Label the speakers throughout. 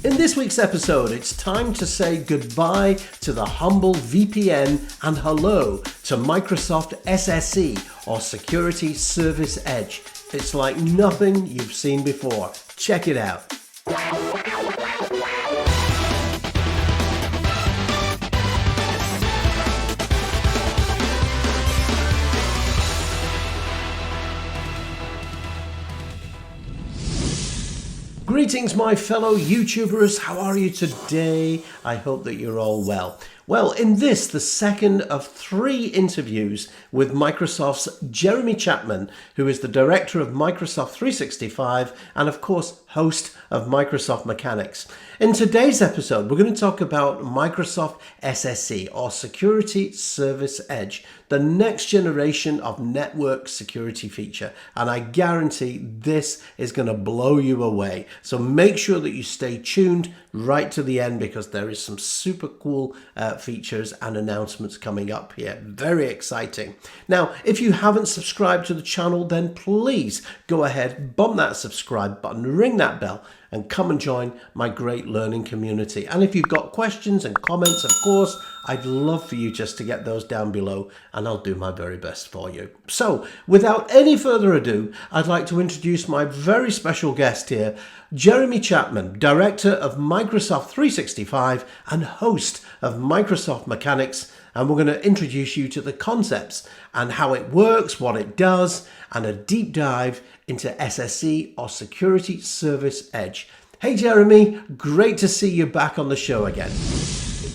Speaker 1: In this week's episode, it's time to say goodbye to the humble VPN and hello to Microsoft SSE, or Security Service Edge. It's like nothing you've seen before. Check it out. Greetings, my fellow YouTubers. How are you today? I hope that you're all well. Well, in this, the second of 3 interviews with Microsoft's Jeremy Chapman, who is the director of Microsoft 365 and, of course, host of Microsoft Mechanics. In today's episode, we're going to talk about Microsoft SSE, or Security Service Edge, the next generation of network security feature. And I guarantee this is going to blow you away. So make sure that you stay tuned right to the end, because there is some super cool features and announcements coming up here. Very exciting. Now, if you haven't subscribed to the channel, then please go ahead, bump that subscribe button, ring that bell, and come and join my great learning community. And if you've got questions and comments, of course, I'd love for you just to get those down below, and I'll do my very best for you. So, without any further ado, I'd like to introduce my very special guest here, Jeremy Chapman, Director of Microsoft 365 and host of Microsoft Mechanics. And we're going to introduce you to the concepts and how it works, what it does, and a deep dive into SSE, or Security Service Edge. Hey Jeremy, great to see you back on the show again.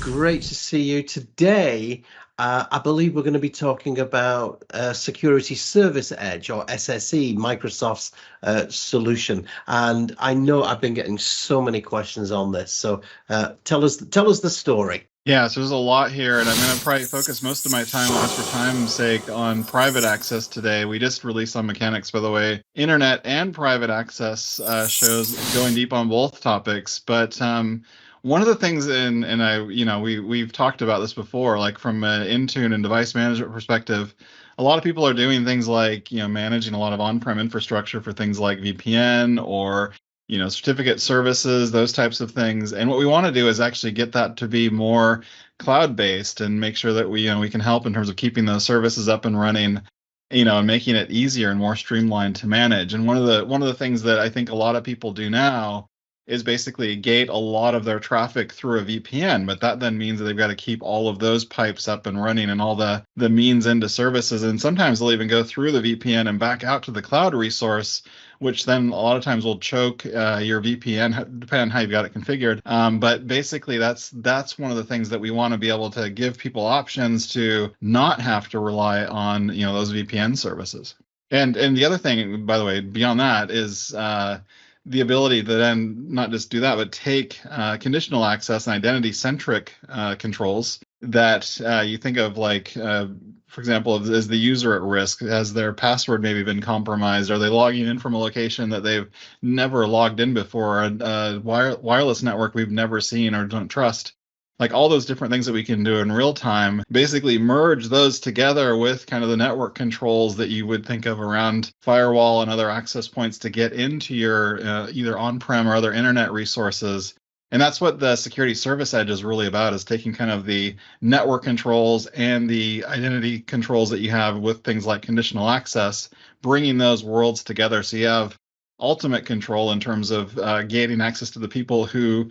Speaker 1: Great to see you today. I believe we're going to be talking about Security Service Edge, or SSE, Microsoft's solution. And I know I've been getting so many questions on this. So tell us the story.
Speaker 2: Yeah, so there's a lot here, and I'm going to probably focus most of my time, just for time's sake, on private access today. We just released on Mechanics, by the way, internet and private access shows going deep on both topics. But one of the things, we've talked about this before, like from an Intune and device management perspective, a lot of people are doing things like, managing a lot of on-prem infrastructure for things like VPN or certificate services, those types of things. And what we want to do is actually get that to be more cloud-based and make sure that we can help in terms of keeping those services up and running, and making it easier and more streamlined to manage. And one of the things that I think a lot of people do now is basically gate a lot of their traffic through a VPN, but that then means that they've got to keep all of those pipes up and running and all the means into services. And sometimes they'll even go through the VPN and back out to the cloud resource, which then a lot of times will choke your VPN, depending on how you've got it configured. But basically, that's one of the things that we want to be able to give people options to not have to rely on those VPN services. And the other thing, by the way, beyond that is the ability to then not just do that, but take conditional access and identity-centric controls that you think of, like, for example, is the user at risk? Has their password maybe been compromised? Are they logging in from a location that they've never logged in before? A wireless network we've never seen or don't trust? Like all those different things that we can do in real time, basically merge those together with kind of the network controls that you would think of around firewall and other access points to get into your either on-prem or other internet resources. And that's what the Security Service Edge is really about, is taking kind of the network controls and the identity controls that you have with things like conditional access, bringing those worlds together so you have ultimate control in terms of gating access to the people who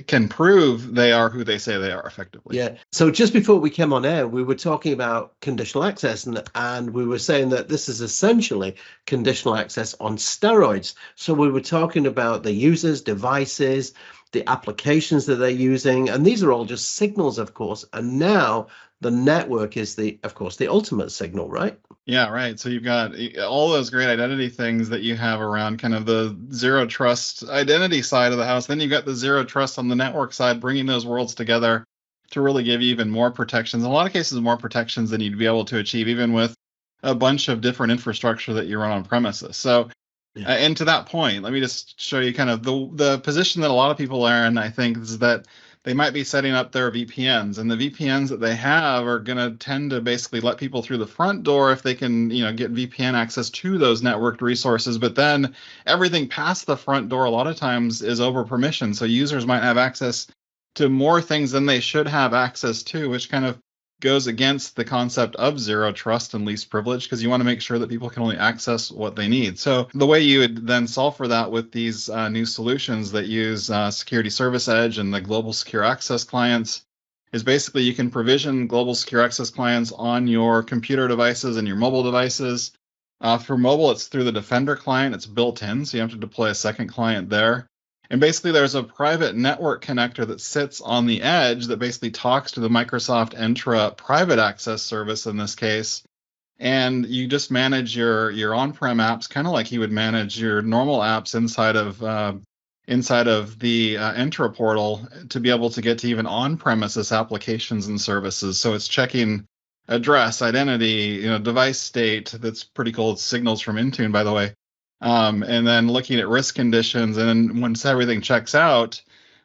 Speaker 2: can prove they are who they say they are effectively.
Speaker 1: Yeah. So just before we came on air, we were talking about conditional access, and we were saying that this is essentially conditional access on steroids. So we were talking about the users, devices, the applications that they're using, and these are all just signals, of course. And now the network is of course, the ultimate signal, right?
Speaker 2: Yeah, right. So you've got all those great identity things that you have around kind of the zero trust identity side of the house. Then you've got the zero trust on the network side, bringing those worlds together to really give you even more protections. In a lot of cases, more protections than you'd be able to achieve even with a bunch of different infrastructure that you run on premises. So, and to that point, let me just show you kind of the position that a lot of people are in, I think, is that they might be setting up their VPNs, and the VPNs that they have are going to tend to basically let people through the front door if they can, get VPN access to those networked resources. But then everything past the front door a lot of times is over permission. So users might have access to more things than they should have access to, which kind of goes against the concept of zero trust and least privilege, because you want to make sure that people can only access what they need. So the way you would then solve for that with these new solutions that use Security Service Edge and the global secure access clients is basically you can provision global secure access clients on your computer devices and your mobile devices. For mobile, it's through the Defender client. It's built in, so you have to deploy a second client there. And basically, there's a private network connector that sits on the edge that basically talks to the Microsoft Entra private access service in this case. And you just manage your on-prem apps kind of like you would manage your normal apps inside of the Entra portal to be able to get to even on-premises applications and services. So it's checking address, identity, device state. That's pretty cool. It's signals from Intune, by the way. And then looking at risk conditions. And then once everything checks out,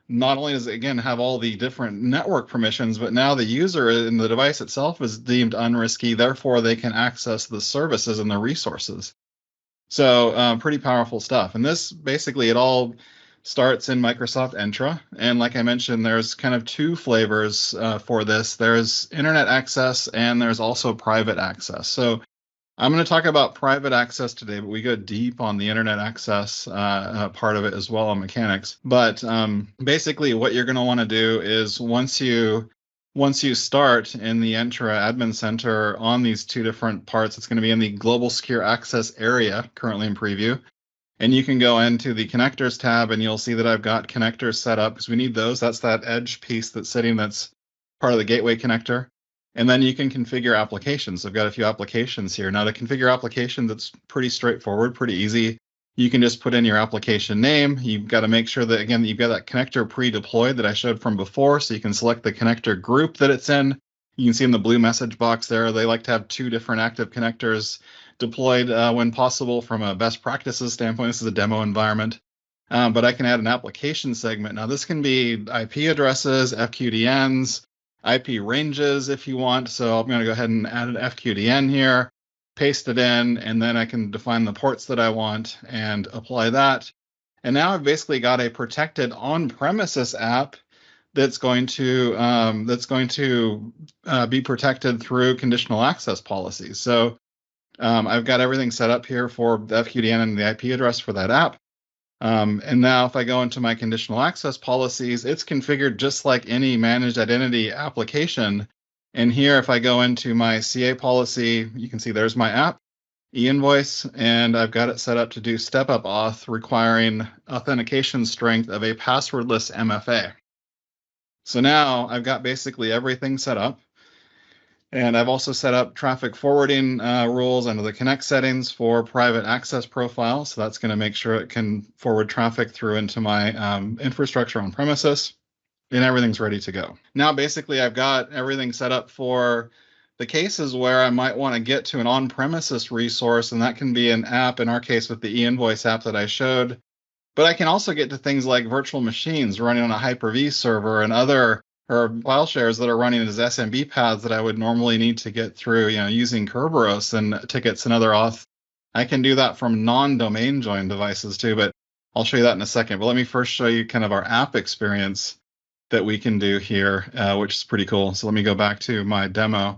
Speaker 2: not only does it, again, have all the different network permissions, but now the user in the device itself is deemed unrisky. Therefore, they can access the services and the resources. So pretty powerful stuff. And this basically, it all starts in Microsoft Entra. And like I mentioned, there's kind of two flavors for this. There's internet access and there's also private access. So I'm going to talk about private access today, but we go deep on the internet access part of it as well on mechanics. But basically what you're going to want to do is once you start in the Entra Admin Center on these two different parts, it's going to be in the Global Secure Access area, currently in preview. And you can go into the Connectors tab, and you'll see that I've got connectors set up because we need those. That's that edge piece that's sitting, that's part of the gateway connector. And then you can configure applications. I've got a few applications here. Now, to configure applications, it's pretty straightforward, pretty easy. You can just put in your application name. You've got to make sure that, again, you've got that connector pre-deployed that I showed from before, so you can select the connector group that it's in. You can see in the blue message box there, they like to have two different active connectors deployed when possible from a best practices standpoint. This is a demo environment. But I can add an application segment. Now, this can be IP addresses, FQDNs, IP ranges if you want. So I'm going to go ahead and add an FQDN here, paste it in, and then I can define the ports that I want and apply that. And now I've basically got a protected on-premises app that's going to be protected through conditional access policies. So I've got everything set up here for the FQDN and the IP address for that app. And now if I go into my conditional access policies, it's configured just like any managed identity application. And here, if I go into my CA policy, you can see there's my app, e-invoice, and I've got it set up to do step-up auth requiring authentication strength of a passwordless MFA. So now I've got basically everything set up. And I've also set up traffic forwarding rules under the connect settings for private access profile. So that's going to make sure it can forward traffic through into my infrastructure on premises, and everything's ready to go. Now, basically, I've got everything set up for the cases where I might want to get to an on-premises resource, and that can be an app, in our case with the e-invoice app that I showed. But I can also get to things like virtual machines running on a Hyper-V server and other file shares that are running as SMB paths that I would normally need to get through, using Kerberos and tickets and other auth. I can do that from non-domain joined devices too, but I'll show you that in a second. But let me first show you kind of our app experience that we can do here, which is pretty cool. So let me go back to my demo.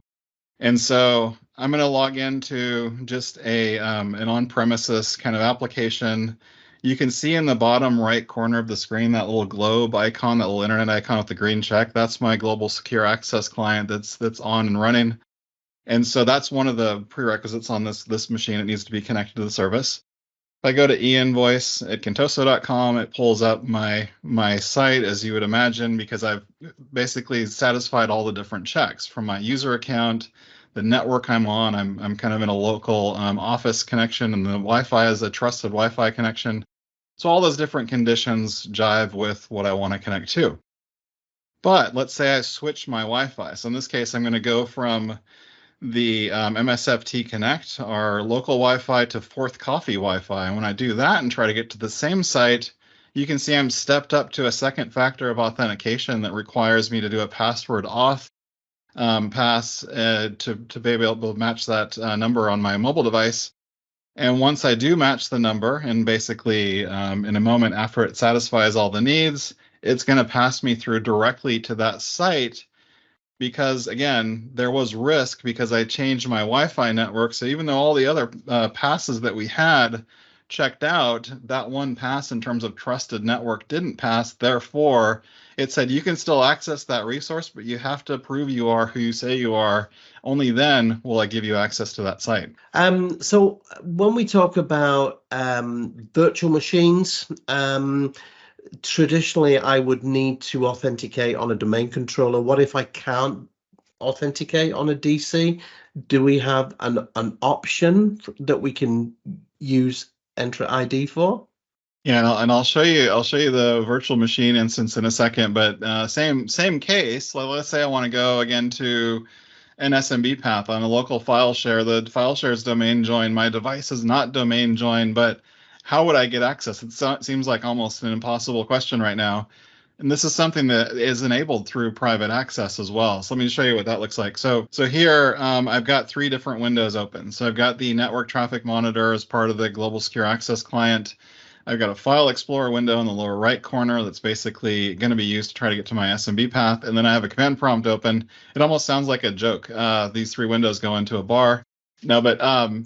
Speaker 2: And so I'm going to log into just an on-premises kind of application. You can see in the bottom right corner of the screen that little globe icon, that little internet icon with the green check. That's my global secure access client that's on and running. And so that's one of the prerequisites on this machine. It needs to be connected to the service. If I go to e-invoice at contoso.com, it pulls up my site, as you would imagine, because I've basically satisfied all the different checks from my user account, the network I'm on. I'm kind of in a local office connection, and the Wi-Fi is a trusted Wi-Fi connection. So all those different conditions jive with what I want to connect to. But let's say I switch my Wi-Fi. So in this case, I'm going to go from the MSFT Connect, our local Wi-Fi, to Fourth Coffee Wi-Fi. And when I do that and try to get to the same site, you can see I'm stepped up to a second factor of authentication that requires me to do a password auth pass to be able to match that number on my mobile device. And once I do match the number, and basically in a moment after it satisfies all the needs, it's going to pass me through directly to that site because, again, there was risk because I changed my Wi-Fi network. So even though all the other passes that we had checked out, that one pass in terms of trusted network didn't pass. Therefore, it said you can still access that resource, but you have to prove you are who you say you are. Only then will I give you access to that site.
Speaker 1: So when we talk about virtual machines, traditionally I would need to authenticate on a domain controller. What if I can't authenticate on a DC? Do we have an option that we can use Entra ID for?
Speaker 2: Yeah, and I'll show you the virtual machine instance in a second. But same case. Let's say I want to go again to an SMB path on a local file share. The file share is domain joined. My device is not domain joined, but how would I get access? It seems like almost an impossible question right now. And this is something that is enabled through private access as well. So let me show you what that looks like. So here I've got 3 different windows open. So I've got the network traffic monitor as part of the global secure access client. I've got a file explorer window in the lower right corner that's basically going to be used to try to get to my SMB path. And then I have a command prompt open. It almost sounds like a joke. These 3 windows go into a bar. No, but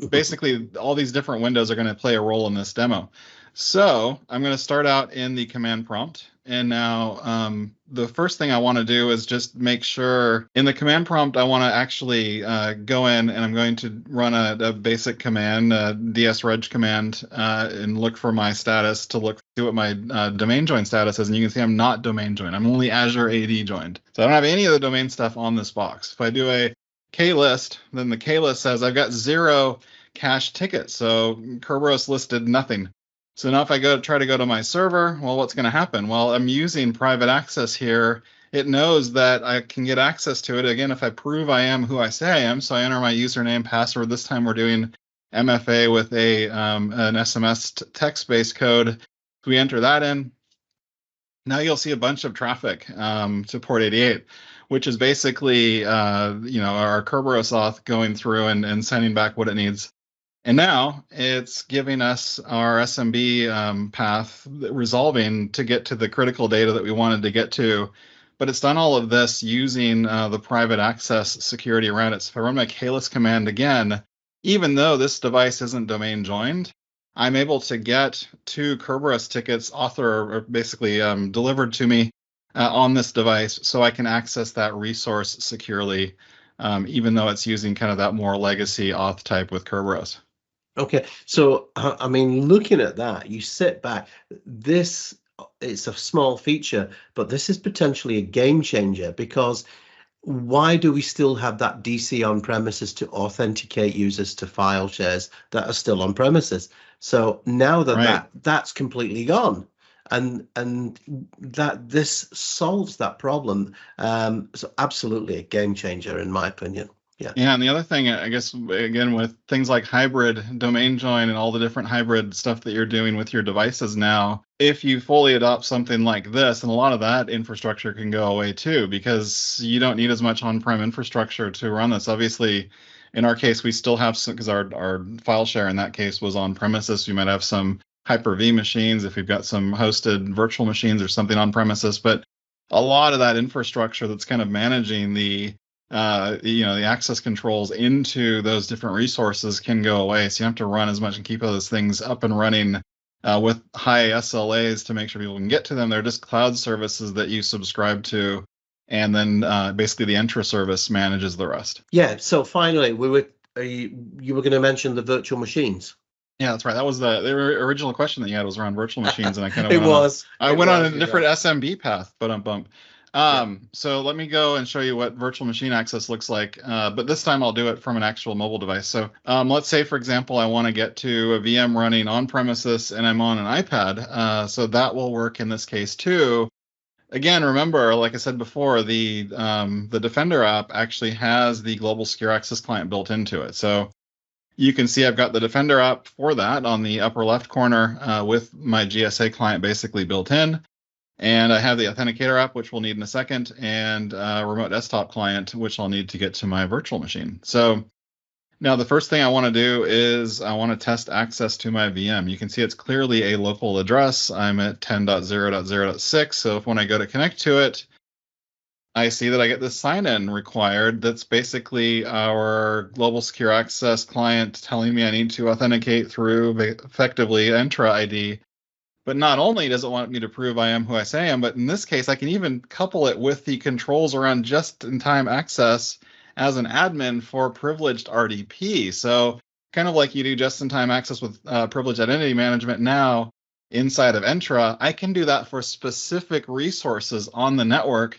Speaker 2: basically all these different windows are going to play a role in this demo. So I'm going to start out in the command prompt. And now the first thing I want to do is just make sure in the command prompt, I want to actually go in and I'm going to run a basic command, dsreg command, and look for my status to see what my domain join status is. And you can see I'm not domain joined. I'm only Azure AD joined. So I don't have any of the domain stuff on this box. If I do a klist, then the klist says I've got 0 cache tickets. So Kerberos listed nothing. So now if I try to go to my server, well, what's going to happen? Well, I'm using private access here. It knows that I can get access to it, again, if I prove I am who I say I am. So I enter my username, password. This time we're doing MFA with an SMS text-based code. So we enter that in. Now you'll see a bunch of traffic to port 88, which is basically our Kerberos auth going through and sending back what it needs. And now it's giving us our SMB path resolving to get to the critical data that we wanted to get to. But it's done all of this using the private access security around it. So if I run my klist command again, even though this device isn't domain joined, I'm able to get 2 Kerberos tickets or basically delivered to me on this device so I can access that resource securely, even though it's using kind of that more legacy auth type with Kerberos.
Speaker 1: Okay, so I mean, looking at that, you sit back, it's a small feature, but this is potentially a game changer, because why do we still have that DC on premises to authenticate users to file shares that are still on premises? So now that that's completely gone, and that this solves that problem, so absolutely a game changer in my opinion.
Speaker 2: Yeah, and the other thing, I guess, again, with things like hybrid domain join and all the different hybrid stuff that you're doing with your devices now, if you fully adopt something like this, and a lot of that infrastructure can go away too, because you don't need as much on-prem infrastructure to run this. Obviously, in our case, we still have some, because our file share in that case was on premises. We might have some Hyper-V machines if we've got some hosted virtual machines or something on premises, but a lot of that infrastructure that's kind of managing the access controls into those different resources can go away. So you have to run as much and keep those things up and running with high SLAs to make sure people can get to them. They're just cloud services that you subscribe to, and then basically the Entra service manages the rest.
Speaker 1: Yeah. So finally, you were going to mention the virtual machines.
Speaker 2: Yeah, that's right. That was the original question that you had was around virtual machines, and I kind of
Speaker 1: went
Speaker 2: on a different SMB path, bump. So let me go and show you what virtual machine access looks like, but this time I'll do it from an actual mobile device. So let's say, for example, I want to get to a VM running on premises and I'm on an iPad. So that will work in this case too. Again, remember, like I said before, the Defender app actually has the global secure access client built into it. So You can see I've got the Defender app for that on the upper left corner with my GSA client basically built in. And I have the Authenticator app, which we'll need in a second, and a remote desktop client, which I'll need to get to my virtual machine. So now the first thing I want to do is I want to test access to my VM. You can see it's clearly a local address. I'm at 10.0.0.6. So if when I go to connect to it, I see that I get this sign-in required. That's basically our global secure access client telling me I need to authenticate through effectively Entra ID. But not only does it want me to prove I am who I say I am, but in this case, I can even couple it with the controls around just-in-time access as an admin for privileged RDP. So kind of like you do just-in-time access with privileged identity management now inside of Entra, I can do that for specific resources on the network.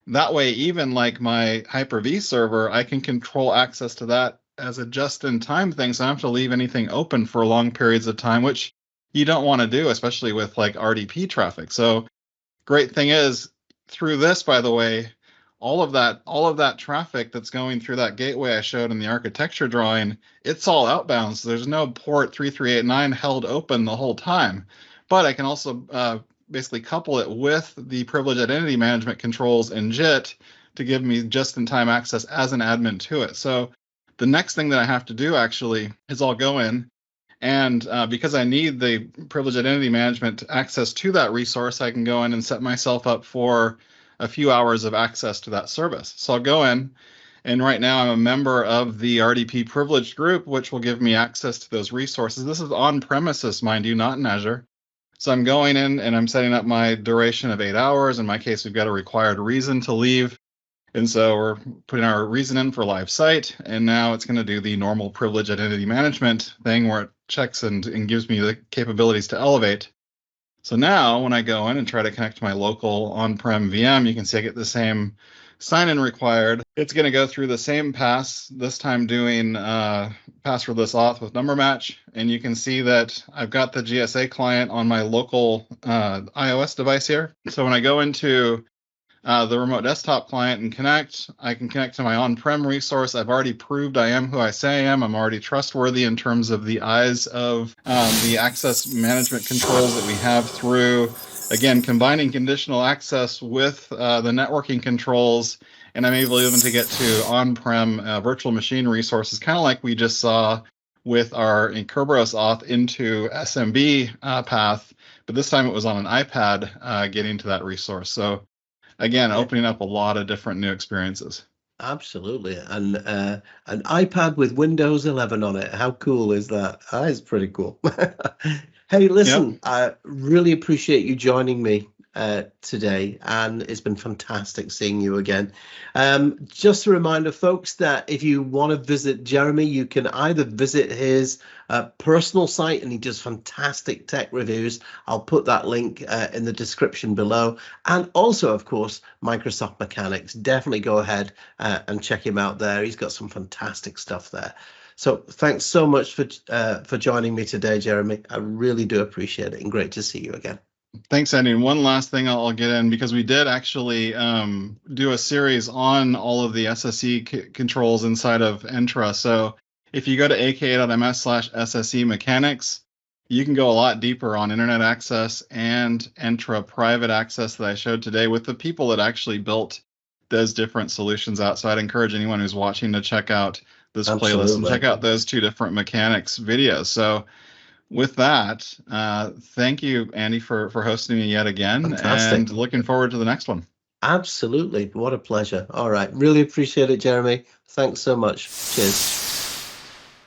Speaker 2: That way, even like my Hyper-V server, I can control access to that as a just-in-time thing, so I don't have to leave anything open for long periods of time, which you don't want to do, especially with like RDP traffic. So great thing is, through this, by the way, all of that traffic that's going through that gateway I showed in the architecture drawing, it's all outbound. So there's no port 3389 held open the whole time. But I can also basically couple it with the privileged identity management controls in JIT to give me just-in-time access as an admin to it. So the next thing that I have to do actually is I'll go in, and because I need the privileged identity management access to that resource, I can go in and set myself up for a few hours of access to that service. So I'll go in, and right now I'm a member of the RDP privileged group, which will give me access to those resources. This is on premises, mind you, not in Azure. So I'm going in and I'm setting up my duration of 8 hours. In my case, we've got a required reason to leave. And so we're putting our reason in for live site. And now it's going to do the normal privilege identity management thing where it checks and gives me the capabilities to elevate. So now when I go in and try to connect to my local on-prem VM, you can see I get the same sign-in required. It's going to go through the same pass, this time doing passwordless auth with number match. And you can see that I've got the GSA client on my local iOS device here. So when I go into the remote desktop client and connect, I can connect to my on-prem resource. I've already proved I am who I say I am. I'm already trustworthy in terms of the eyes of the access management controls that we have through, again, combining conditional access with the networking controls. And I'm able even to get to on-prem virtual machine resources, kind of like we just saw with our Kerberos auth into SMB path. But this time it was on an iPad getting to that resource. So again, opening up a lot of different new experiences.
Speaker 1: Absolutely. And an iPad with Windows 11 on it. How cool is that? That is pretty cool. Hey, listen,
Speaker 2: Yep.
Speaker 1: I really appreciate you joining me today, and it's been fantastic seeing you again. Just a reminder, folks, that if you want to visit Jeremy, you can either visit his personal site, and he does fantastic tech reviews. I'll put that link in the description below. And also, of course, Microsoft Mechanics. Definitely go ahead and check him out there. He's got some fantastic stuff there. So thanks so much for joining me today, Jeremy. I really do appreciate it, and great to see you again.
Speaker 2: Thanks, Andy. And one last thing I'll get in, because we did actually do a series on all of the SSE controls inside of Entra. So if you go to aka.ms/SSE Mechanics, you can go a lot deeper on internet access and Entra private access that I showed today with the people that actually built those different solutions out. So I'd encourage anyone who's watching to check out this playlist and check out those 2 different mechanics videos. So with that, thank you, Andy, for hosting me yet again. Fantastic. And looking forward to the next one.
Speaker 1: Absolutely. What a pleasure. All right. Really appreciate it, Jeremy. Thanks so much. Cheers.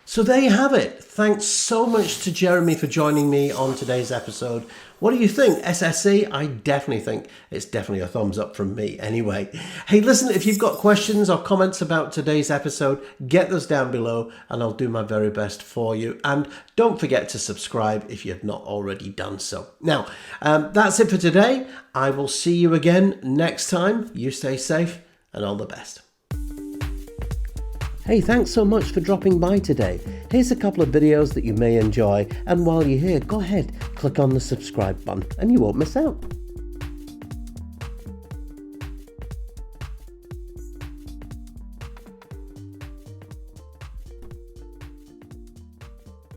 Speaker 1: So there you have it. Thanks so much to Jeremy for joining me on today's episode. What do you think? SSE? I definitely think it's definitely a thumbs up from me anyway. Hey, listen, if you've got questions or comments about today's episode, get those down below and I'll do my very best for you. And don't forget to subscribe if you've not already done so. Now, that's it for today. I will see you again next time. You stay safe and all the best. Hey, thanks so much for dropping by today. Here's a couple of videos that you may enjoy, and while you're here, go ahead, click on the subscribe button and you won't miss out.